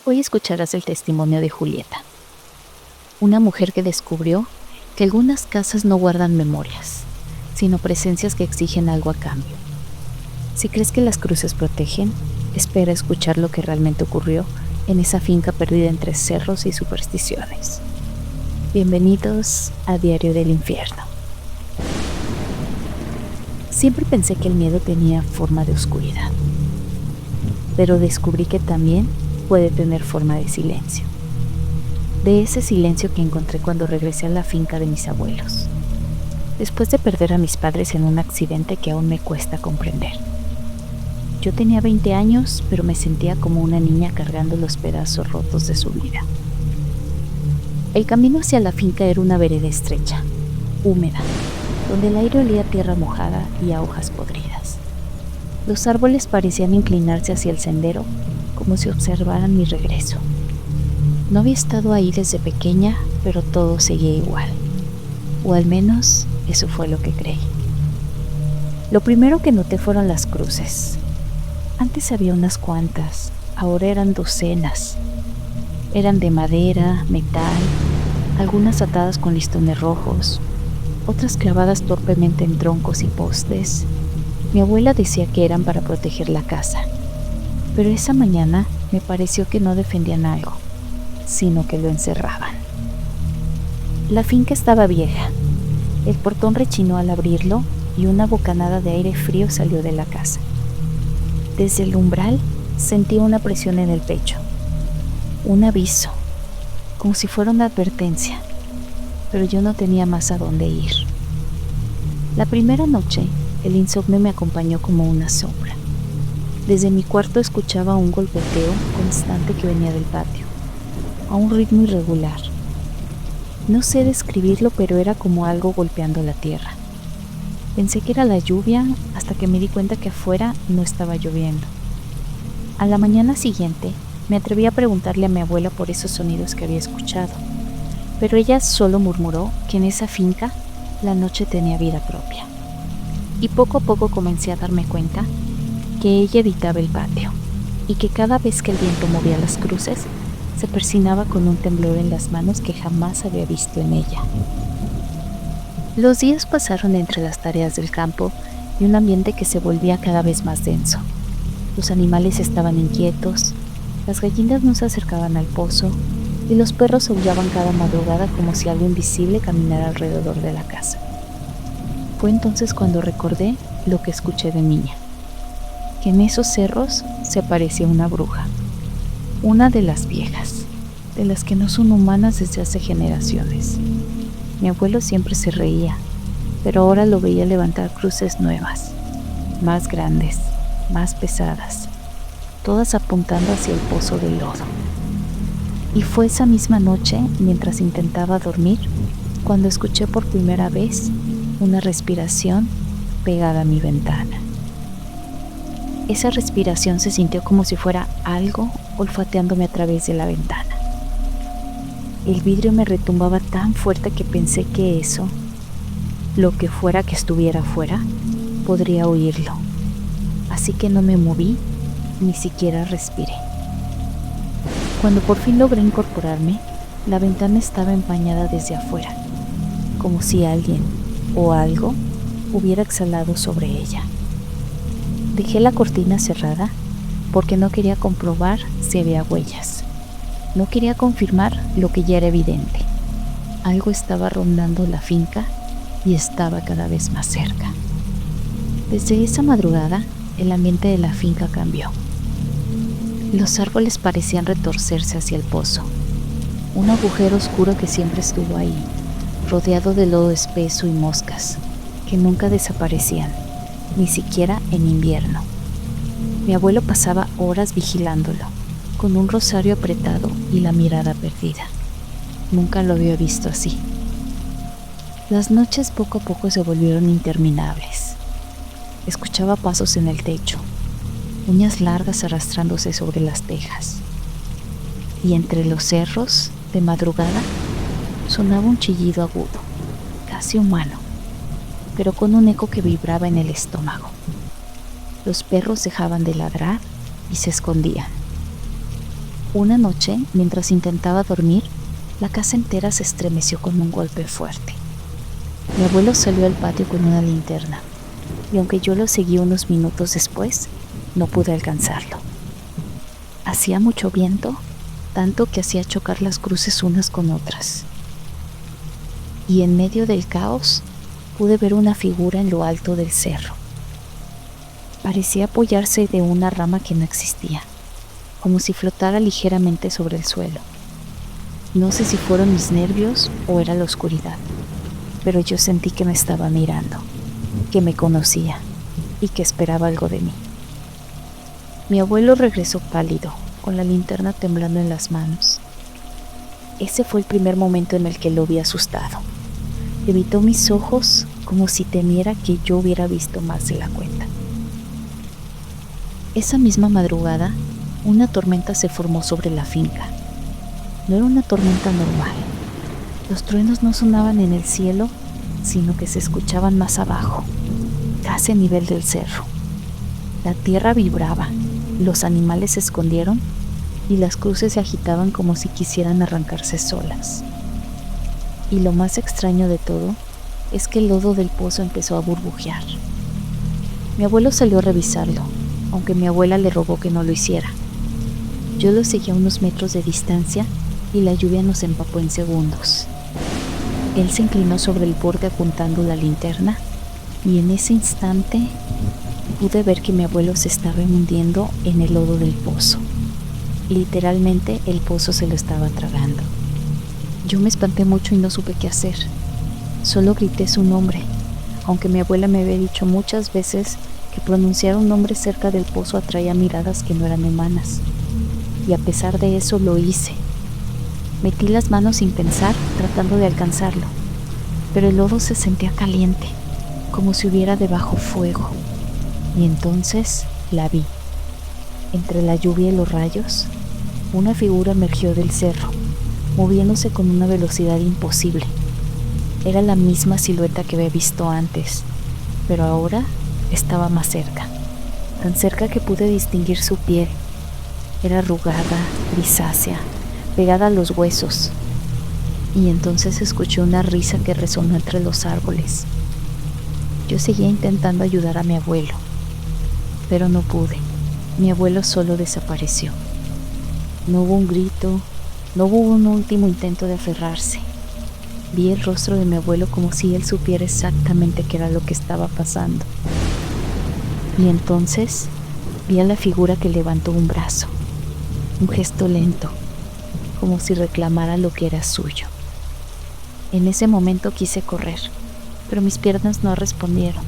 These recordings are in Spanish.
Hoy escucharás el testimonio de Julieta, una mujer que descubrió que algunas casas no guardan memorias, sino presencias que exigen algo a cambio. Si crees que las cruces protegen, espera escuchar lo que realmente ocurrió en esa finca perdida entre cerros y supersticiones. Bienvenidos a Diario del Infierno. Siempre pensé que el miedo tenía forma de oscuridad, pero descubrí que también puede tener forma de silencio. De ese silencio que encontré cuando regresé a la finca de mis abuelos, después de perder a mis padres en un accidente que aún me cuesta comprender. Yo tenía 20 años, pero me sentía como una niña cargando los pedazos rotos de su vida. El camino hacia la finca era una vereda estrecha, húmeda, donde el aire olía a tierra mojada y a hojas podridas. Los árboles parecían inclinarse hacia el sendero, como si observaran mi regreso. No había estado ahí desde pequeña, pero todo seguía igual. O al menos, eso fue lo que creí. Lo primero que noté fueron las cruces. Antes había unas cuantas, ahora eran docenas. Eran de madera, metal, algunas atadas con listones rojos, otras clavadas torpemente en troncos y postes. Mi abuela decía que eran para proteger la casa, pero esa mañana me pareció que no defendían algo, sino que lo encerraban. La finca estaba vieja. El portón rechinó al abrirlo y una bocanada de aire frío salió de la casa. Desde el umbral sentí una presión en el pecho, un aviso, como si fuera una advertencia, pero yo no tenía más a dónde ir. La primera noche, el insomnio me acompañó como una sombra. Desde mi cuarto escuchaba un golpeteo constante que venía del patio, a un ritmo irregular. No sé describirlo, pero era como algo golpeando la tierra. Pensé que era la lluvia hasta que me di cuenta que afuera no estaba lloviendo. A la mañana siguiente me atreví a preguntarle a mi abuela por esos sonidos que había escuchado, pero ella solo murmuró que en esa finca la noche tenía vida propia. Y poco a poco comencé a darme cuenta que ella habitaba el patio y que cada vez que el viento movía las cruces, se persinaba con un temblor en las manos que jamás había visto en ella. Los días pasaron entre las tareas del campo y un ambiente que se volvía cada vez más denso. Los animales estaban inquietos, las gallinas no se acercaban al pozo y los perros aullaban cada madrugada como si algo invisible caminara alrededor de la casa. Fue entonces cuando recordé lo que escuché de niña, que en esos cerros se aparecía una bruja, una de las viejas, de las que no son humanas desde hace generaciones. Mi abuelo siempre se reía, pero ahora lo veía levantar cruces nuevas, más grandes, más pesadas, todas apuntando hacia el pozo del lodo. Y fue esa misma noche, mientras intentaba dormir, cuando escuché por primera vez una respiración pegada a mi ventana. Esa respiración se sintió como si fuera algo olfateándome a través de la ventana. El vidrio me retumbaba tan fuerte que pensé que eso, lo que fuera que estuviera afuera, podría oírlo. Así que no me moví, ni siquiera respiré. Cuando por fin logré incorporarme, la ventana estaba empañada desde afuera, como si alguien o algo hubiera exhalado sobre ella. Dejé la cortina cerrada porque no quería comprobar si había huellas. No quería confirmar lo que ya era evidente. Algo estaba rondando la finca y estaba cada vez más cerca. Desde esa madrugada, el ambiente de la finca cambió. Los árboles parecían retorcerse hacia el pozo, un agujero oscuro que siempre estuvo ahí, rodeado de lodo espeso y moscas, que nunca desaparecían, ni siquiera en invierno. Mi abuelo pasaba horas vigilándolo, con un rosario apretado y la mirada perdida. Nunca lo había visto así. Las noches poco a poco se volvieron interminables. Escuchaba pasos en el techo, uñas largas arrastrándose sobre las tejas. Y entre los cerros, de madrugada, sonaba un chillido agudo, casi humano, pero con un eco que vibraba en el estómago. Los perros dejaban de ladrar y se escondían. Una noche, mientras intentaba dormir, la casa entera se estremeció con un golpe fuerte. Mi abuelo salió al patio con una linterna, y aunque yo lo seguí unos minutos después, no pude alcanzarlo. Hacía mucho viento, tanto que hacía chocar las cruces unas con otras. Y en medio del caos, pude ver una figura en lo alto del cerro. Parecía apoyarse de una rama que no existía, como si flotara ligeramente sobre el suelo. No sé si fueron mis nervios o era la oscuridad, pero yo sentí que me estaba mirando, que me conocía y que esperaba algo de mí. Mi abuelo regresó pálido, con la linterna temblando en las manos. Ese fue el primer momento en el que lo vi asustado. Evitó mis ojos como si temiera que yo hubiera visto más de la cuenta. Esa misma madrugada, una tormenta se formó sobre la finca. No era una tormenta normal. Los truenos no sonaban en el cielo, sino que se escuchaban más abajo, casi a nivel del cerro. La tierra vibraba, los animales se escondieron y las cruces se agitaban como si quisieran arrancarse solas. Y lo más extraño de todo es que el lodo del pozo empezó a burbujear. Mi abuelo salió a revisarlo, aunque mi abuela le rogó que no lo hiciera. Yo lo seguí a unos metros de distancia y la lluvia nos empapó en segundos. Él se inclinó sobre el borde apuntando la linterna y en ese instante pude ver que mi abuelo se estaba hundiendo en el lodo del pozo. Literalmente el pozo se lo estaba tragando. Yo me espanté mucho y no supe qué hacer. Solo grité su nombre, aunque mi abuela me había dicho muchas veces que pronunciar un nombre cerca del pozo atraía miradas que no eran humanas. Y a pesar de eso lo hice. Metí las manos sin pensar, tratando de alcanzarlo, pero el lodo se sentía caliente, como si hubiera debajo fuego. Y entonces la vi. Entre la lluvia y los rayos, una figura emergió del cerro, moviéndose con una velocidad imposible. Era la misma silueta que había visto antes, pero ahora estaba más cerca, tan cerca que pude distinguir su piel. Era arrugada, grisácea, pegada a los huesos. Y entonces escuché una risa que resonó entre los árboles. Yo seguía intentando ayudar a mi abuelo, pero no pude. Mi abuelo solo desapareció. No hubo un grito, no hubo un último intento de aferrarse. Vi el rostro de mi abuelo como si él supiera exactamente qué era lo que estaba pasando. Y entonces vi a la figura que levantó un brazo, un gesto lento, como si reclamara lo que era suyo. En ese momento quise correr, pero mis piernas no respondieron.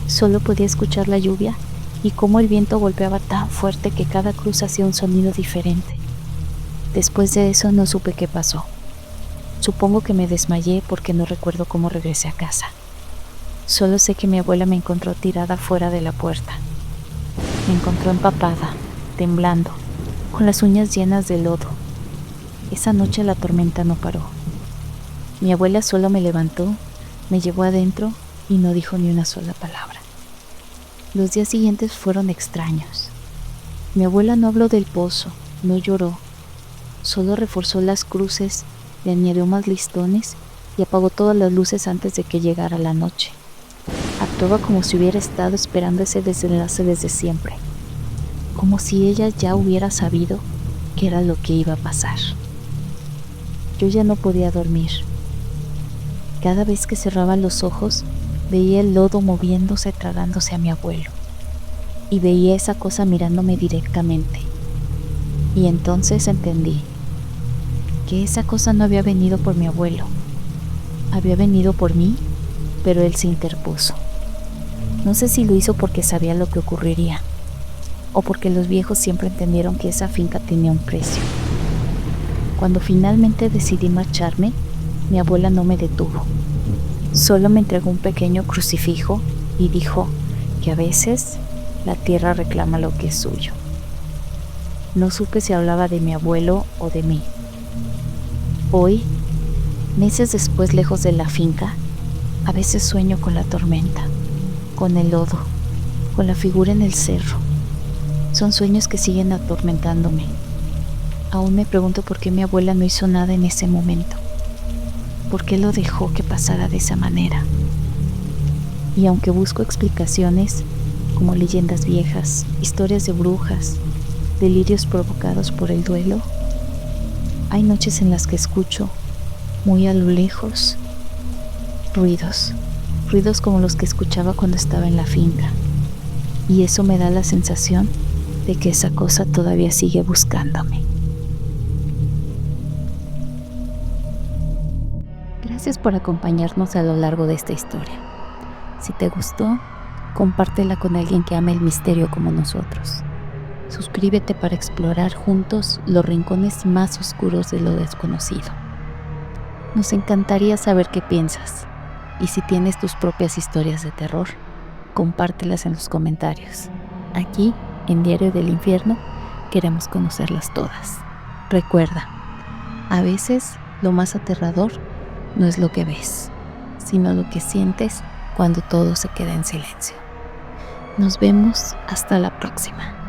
Solo podía escuchar la lluvia y cómo el viento golpeaba tan fuerte que cada cruz hacía un sonido diferente. Después de eso no supe qué pasó. Supongo que me desmayé porque no recuerdo cómo regresé a casa. Solo sé que mi abuela me encontró tirada fuera de la puerta. Me encontró empapada, temblando, con las uñas llenas de lodo. Esa noche la tormenta no paró. Mi abuela solo me levantó, me llevó adentro y no dijo ni una sola palabra. Los días siguientes fueron extraños. Mi abuela no habló del pozo, no lloró, solo reforzó las cruces, le añadió más listones y apagó todas las luces antes de que llegara la noche. Actuaba como si hubiera estado esperando ese desenlace desde siempre, como si ella ya hubiera sabido qué era lo que iba a pasar. Yo ya no podía dormir. Cada vez que cerraba los ojos, veía el lodo moviéndose, tragándose a mi abuelo, y veía esa cosa mirándome directamente. Y entonces entendí que esa cosa no había venido por mi abuelo, había venido por mí, pero él se interpuso. No sé si lo hizo porque sabía lo que ocurriría, o porque los viejos siempre entendieron que esa finca tenía un precio. Cuando finalmente decidí marcharme, mi abuela no me detuvo. Solo me entregó un pequeño crucifijo y dijo que a veces la tierra reclama lo que es suyo. No supe si hablaba de mi abuelo o de mí. Hoy, meses después lejos de la finca, a veces sueño con la tormenta, con el lodo, con la figura en el cerro. Son sueños que siguen atormentándome. Aún me pregunto por qué mi abuela no hizo nada en ese momento. ¿Por qué lo dejó que pasara de esa manera? Y aunque busco explicaciones, como leyendas viejas, historias de brujas, delirios provocados por el duelo, hay noches en las que escucho, muy a lo lejos, ruidos como los que escuchaba cuando estaba en la finca. Y eso me da la sensación de que esa cosa todavía sigue buscándome. Gracias por acompañarnos a lo largo de esta historia. Si te gustó, compártela con alguien que ame el misterio como nosotros. Suscríbete para explorar juntos los rincones más oscuros de lo desconocido. Nos encantaría saber qué piensas, y si tienes tus propias historias de terror, compártelas en los comentarios. Aquí, en Diario del Infierno, queremos conocerlas todas. Recuerda, a veces lo más aterrador no es lo que ves, sino lo que sientes cuando todo se queda en silencio. Nos vemos hasta la próxima.